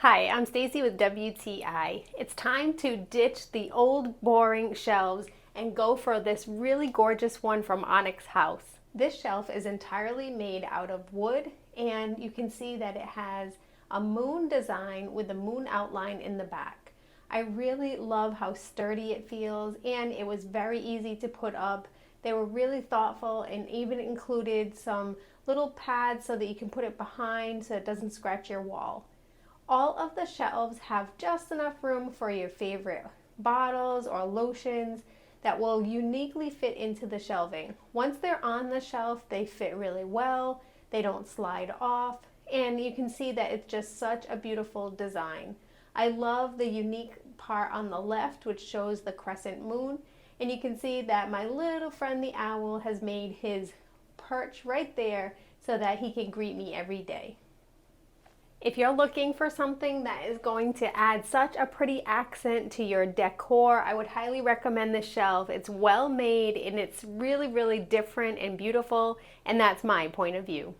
Hi, I'm Stacy with WTI. It's time to ditch the old boring shelves and go for this really gorgeous one from Onyx Haus. This shelf is entirely made out of wood, and you can see that it has a moon design with a moon outline in the back. I really love how sturdy it feels, and it was very easy to put up. They were really thoughtful and even included some little pads so that you can put it behind so it doesn't scratch your wall. All of the shelves have just enough room for your favorite bottles or lotions that will uniquely fit into the shelving. Once they're on the shelf, they fit really well, they don't slide off, and you can see that it's just such a beautiful design. I love the unique part on the left, which shows the crescent moon, and you can see that my little friend the owl has made his perch right there so that he can greet me every day. If you're looking for something that is going to add such a pretty accent to your decor, I would highly recommend this shelf. It's well made and it's really, really different and beautiful, and that's my point of view.